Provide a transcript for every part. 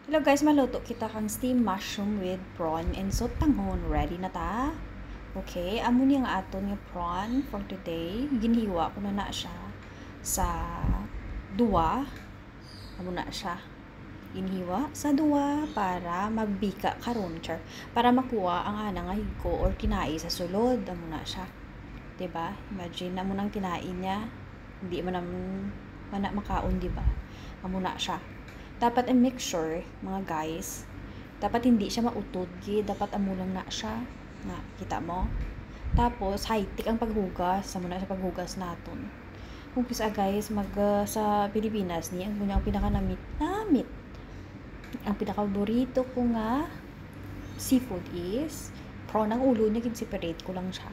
Hello guys, maluto kita kang steamed mushroom with prawn and sotanghon. Ready na ta? Okay, amo ni nga aton nga prawn for today. Ginhiwa ko na siya sa duwa. Amo na siya. Ginhiwa sa duwa para magbika karon char. Para makuha ang anang nga higko or kinai sa sulod. Amo na siya. 'Di ba? Imagine na mo nang kinain niya. Hindi man mana makaon, 'di ba? Amo na siya. Dapat ang mixture, mga guys, dapat hindi siya mautod, dapat amulang na siya, nga, kita mo? Tapos, high-tech ang paghugas, sa muna sa paghugas naton. Umpisa guys, sa Pilipinas ni, ang pinaka-namit, ang pinaka-paborito ko nga seafood is, prawn ang ulo niya, separate ko lang siya.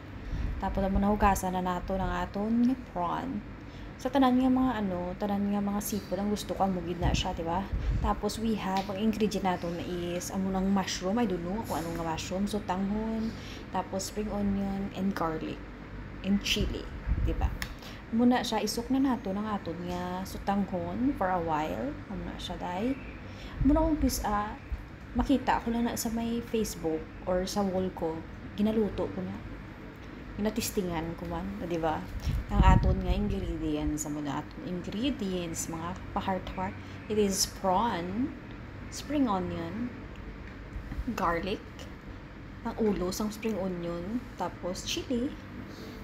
Tapos, muna hugasan na nato ng aton nga prawn. Sa tanan nga mga seafood ang gusto ko mugid na siya, di ba? Tapos we have ang ingredient nato na is amo ng mushroom, I don't know kung ano nga mushroom, so tanghon, tapos spring onion and garlic and chili, di ba? Muna siya isok na nato ng aton nga sutanghon for a while. Amo na siya dai. Muna umpisa makita ko lang na sa may Facebook or sa wall ko, ginaluto ko na. Natistingan ko man, di ba? Ang aton nga ingredients, mga pa-heart, it is prawn, spring onion, garlic, ang ulo sang spring onion, tapos chili,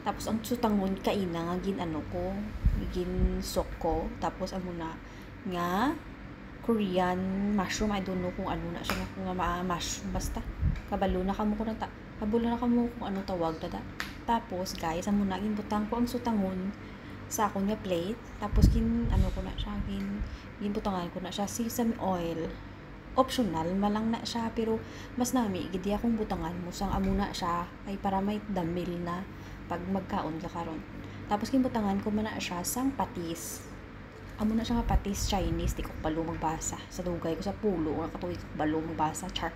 tapos ang sutangon kaina nga gin sok ko, tapos amo na nga Korean mushroom, I don't know kung ano na siya, kung mushroom, basta kabalo na kamo kung ano tawag tada. Tapos guys, amo na ginbutang ko ang sutangon sa akong nga plate. Tapos ginbutangan ko na siya sesame oil. Optional malang na siya, pero mas nami gidi akong butangan mo sang amo na siya ay para may damil na pag magkaon ka karon. Tapos ginbutangan ko man na siya sang patis. Amo na siya nga patis Chinese, di ko balo magbasa. Sa dugay ko sa pulo, or katuig ko balo magbasa, char.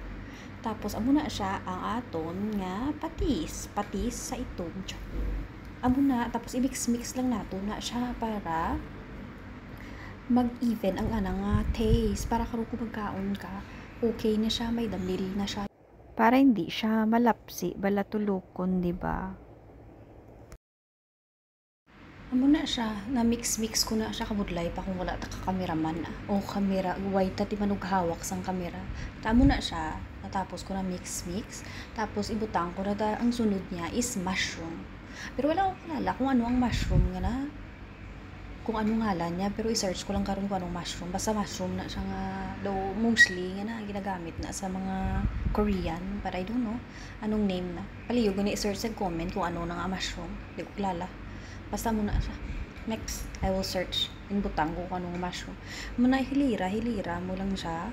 Tapos amo na siya ang aton nga patis sa itong. Amo na, tapos i-mix lang nato na siya para mag-even ang anang nga taste, para karo ko magkaon ka okay na siya, may damil na siya, para hindi siya malapsi balatulokon, di ba? Amo na siya, na mix ko na siya, kabudlay pa kung wala ta ka cameraman o kamera, way ta ti manog hawak sang kamera. Tamo na siya, natapos ko na mix, tapos ibutang ko na ang sunod niya is mushroom. Pero wala akong kilala kung ano ang mushroom nga na, kung anong ngalan niya, pero i-search ko lang karon kung anong mushroom. Basta mushroom na siya nga, though mostly nga na ginagamit na sa mga Korean, but I don't know anong name na. Paliyog na i-search sa comment kung ano na nga mushroom, di ko kilala. Basta muna siya. Next, I will search. Inbutang ko kung anong mushroom. Muna hilira mo lang siya.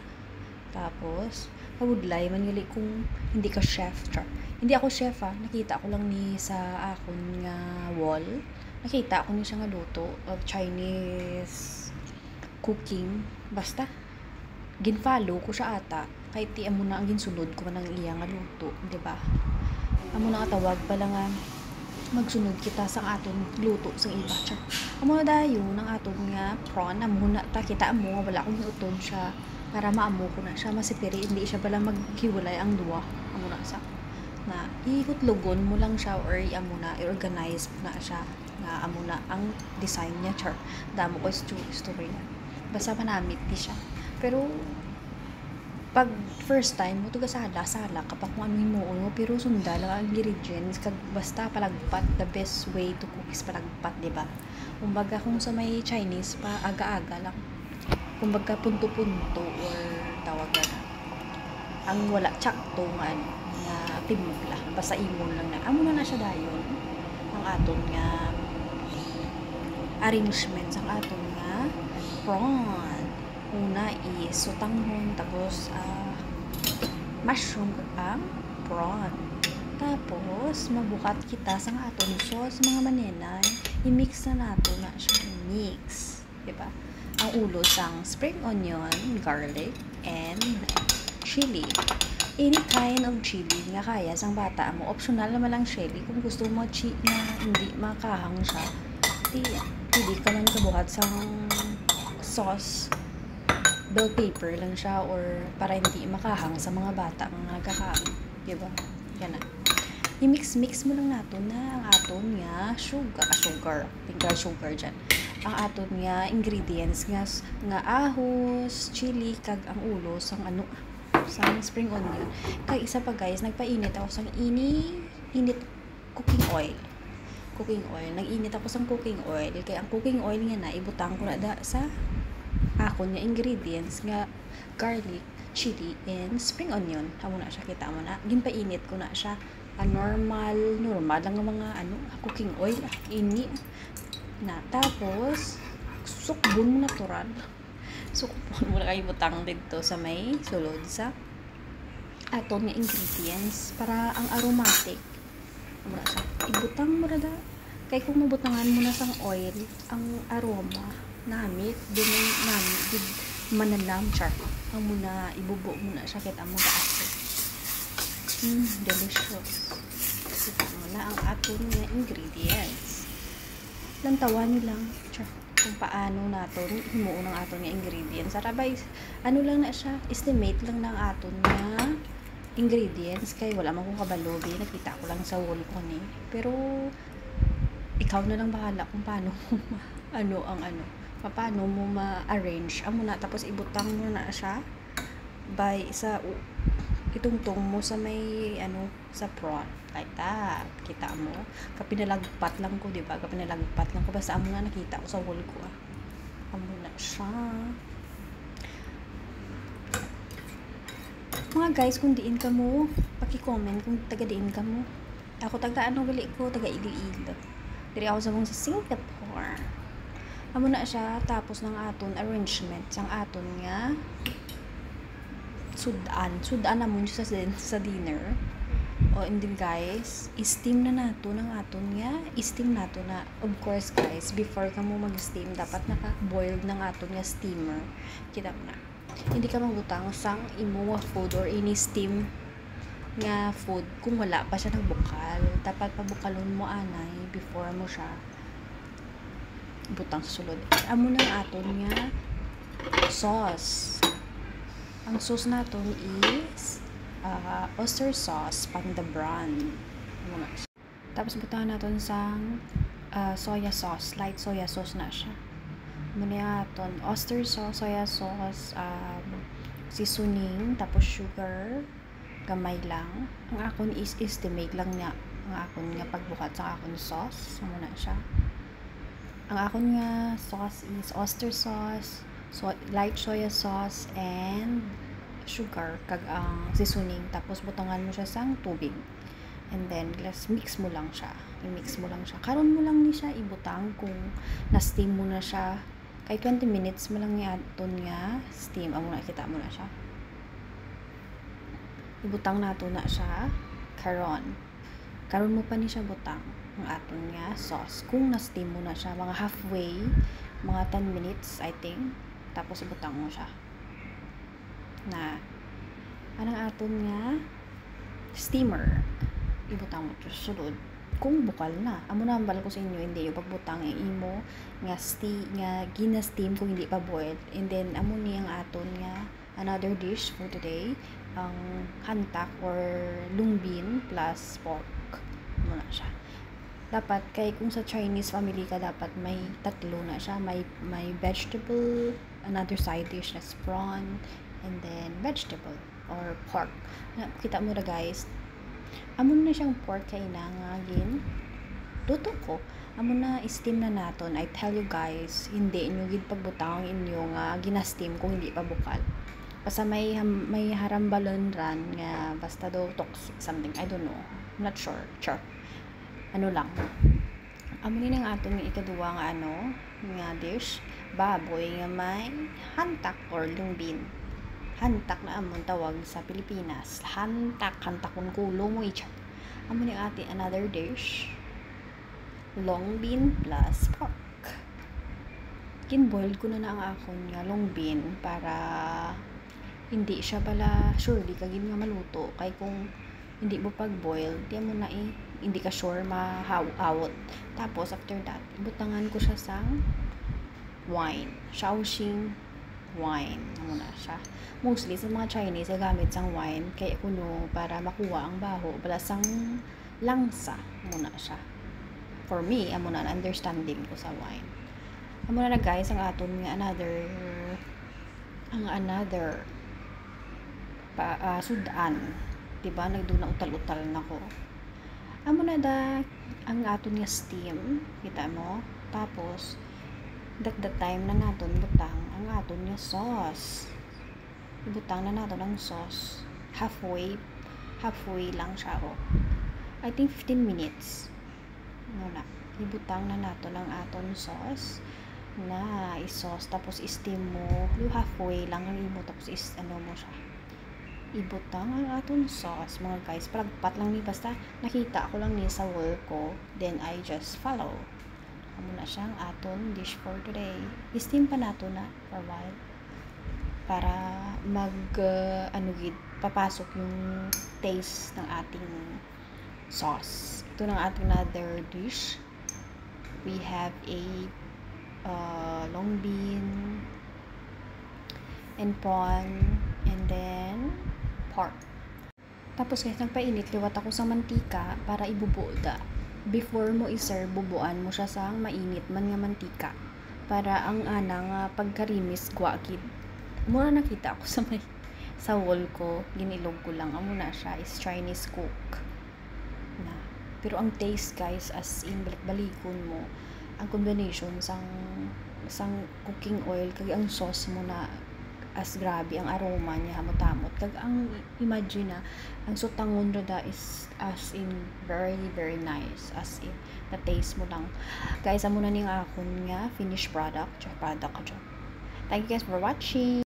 Tapos, pabudlay, manili kung hindi ka chef. Char. Hindi ako chef Nakita ko lang ni sa akong nga wall. Nakita ko ni siya nga luto of Chinese cooking. Basta, ginfollow ko siya ata. Kahit ti amo na ang ginsunod ko man ang iya nga luto. Diba? Amo na tawag pala nga magsunod kita sa aton luto sa iba. Char. Amo na dayo ng aton nga prawn, amo na ta kita amo nga wala akong hiuton siya para maamo ko na siya masipiri, hindi siya pala maghiwalay ang duwa. Amo na sa na ihutlogon mo lang siya or amo na i-organize mo na siya nga amo na ang design niya. Char. Damo ko story niya. Basta manamit di siya. Pero pag first time mo tuga sala kapag kung ano mo, pero sunda lang ang ingredients kag basta palagpat. The best way to cook is palagpat, di ba? Kumbaga kung sa may Chinese pa aga-aga lang, kumbaga punto-punto or tawag na ang wala tsakto nga timog lang, basta imon lang na amo na siya dayon ang aton nga arrangement ang aton nga prawn. Una is sutanghon, tapos mushroom ang prawn. Tapos mabukat kita sa aton sauce mga manenay, i-mix na nato na siya, mix, diba? Ang ulo sang spring onion, garlic, and chili. Any kind of chili nga kaya sang bata mo. Optional naman lang chili kung gusto mo na hindi makahang siya. Hindi ka man kabuhat sang sauce bell paper lang siya or para hindi makahang sa mga bata mga nagkakaon, diba? Yan na. I-mix mo lang nato na ang aton nga sugar, tinggal sugar dyan. Ang aton nga ingredients nga ahos, chili, kag ang ulo sang sang spring onion. Kay isa pa guys, nagpainit ako sang init cooking oil. Nag-init ako sang cooking oil. Kaya ang cooking oil nga na ibutang ko na sa akon nga ingredients nga garlic, chili, and spring onion. Amo na siya, kita mo na. Ginpainit ko na siya. Normal lang ang mga cooking oil. Ini na. Tapos, sukbon mo natural. Sukbon mo na kayo butang dito sa may sulod sa aton nga ingredients para ang aromatic. Mura siya. Ibutang mo na da. Kaya kung mabutangan mo na sang oil, ang aroma namit, manalam siya. Ang muna, ibubo mo na siya kita mo ka-acid. Delicious. Kita mo na ang aton nga ingredients. Lantawan nilang kung paano naton himuon ang aton nga ingredients. Sarabay, lang na siya, estimate lang ng aton nga ingredients. Kay wala man kong kabalobi, nakita ko lang sa wall ko ni. Pero, ikaw na lang bahala kung paano paano mo ma-arrange. Amo na, tapos ibutang mo na siya by sa itungtong mo sa may sa front like that. Kita mo kapinalagpat lang ko, diba? Basta amo na nakita ko sa wall ko amo na siya mga guys. Kung diin ka mo, paki-comment kung taga-diin ka mo. Ako taga gali ko, taga Iloilo. Diri ako sa Singapore. Amo na siya. Tapos ng aton arrangement sang aton nga sudan namon siya sa dinner. O and then guys, steam na nato ng aton nga. Steam nato na, of course guys, before ka mo mag-steam, dapat naka-boiled ng aton nga steamer. Kita mo na. Hindi ka magbutang sang imo food or any steam nga food kung wala pa siya nagbukal. Dapat pabukalon mo anay before mo siya butang sa sulod. Amo na aton nga sauce. Ang sauce naton is oyster sauce pang the brand. Tapos butahan natin sang soya sauce, light soya sauce na siya. Muna natin oyster sauce, soya sauce, seasoning, tapos sugar, gamay lang. Ang akon is estimate lang niya. Ang akon nga pagbukat sa akon sauce, muna siya. Ang akon nga sauce is oyster sauce, light soya sauce, and sugar kag ang seasoning. Tapos butangan mo siya sang tubig, and then mix mo lang siya. I-mix mo lang siya. Karon mo lang ni siya ibutang kung na-steam mo na siya. Kay 20 minutes mo lang ni aton nga steam. Amo na, kita mo na siya. Ibutang nato na siya karon mo pa ni siya butang ang aton nga sauce. Kung na-steam mo na siya mga halfway, mga 10 minutes I think, tapos ibutang mo siya na anang aton nga steamer. Ibutang mo siya sulod kung bukal na. Amo na bala ko sa inyo, hindi yung pagbutang imo nga gina-steam kung hindi pa boiled. And then amo ni ang aton nga another dish for today, ang hantak or lungbin plus pork. Amo na siya. Dapat kay kung sa Chinese family ka, dapat may tatlo na siya. May vegetable, another side dish na prawn, and then vegetable or pork. Kita mo na guys, amo na siyang pork kay nangagin luto ko. Amo na steam na naton. I tell you guys, hindi inyo gid pagbutang inyo nga gina-steam kung hindi pa bukal. Basta may harambalon ran nga basta daw toxic something, I don't know, I'm not sure. Lang amo ni nang aton nga ikaduwa nga nga dish, baboy nga may hantak or lungbin. Hantak na amon tawag sa Pilipinas. Hantakon kulo mo icha. Amo ni ate another dish, long bean plus pork. Kinboil ko na ang akon nga long bean para hindi siya pala surely kagin nga maluto. Kay kung hindi mo pag-boil, di mo na hindi ka sure mahawot. Tapos after that, ibutangan ko siya sa wine. Shaoxing wine. Amo na siya. Mostly sa mga Chinese gamit sang wine kay kuno para makuha ang baho balasang langsa. Amo na siya. For me, amo na understanding ko sa wine. Amo na guys ang aton nga another sudan. Diba? Nagduna utal-utal na ko. Amo na da ang aton nga steam. Kita mo? Tapos, that time na naton butang ang aton nga sauce. Ibutang na naton ang sauce. Halfway lang siya. I think 15 minutes. Muna. Ibutang na naton ang aton sauce na i-sauce. Tapos, steam mo. Halfway lang ang imo. Tapos, mo siya. Ibutang ang aton sauce mga guys, palagpat lang ni basta nakita ko lang ni sa wall ko, then I just follow. Amo na siyang aton dish for today. I-steam pa nato na for a while para papasok yung taste ng ating sauce. Ito ng ating another dish. We have a long bean and prawn and then pork. Tapos guys, nagpainit liwat ako sa mantika para ibubuda. Before mo i-serve, bubuan mo siya sa mainit man nga mantika para ang nga pagkarimis guwakid. Muna nakita ako sa wall ko, ginilog ko lang. Amo na siya is Chinese cook na. Pero ang taste guys, as in balik-balikon mo ang combination sang cooking oil kag ang sauce mo na as grabe ang aroma niya hamot-hamot kag ang imagine na ang sutangon rada is as in very very nice, as in na taste mo lang guys. Amo na ning akon nga finished product. Thank you guys for watching.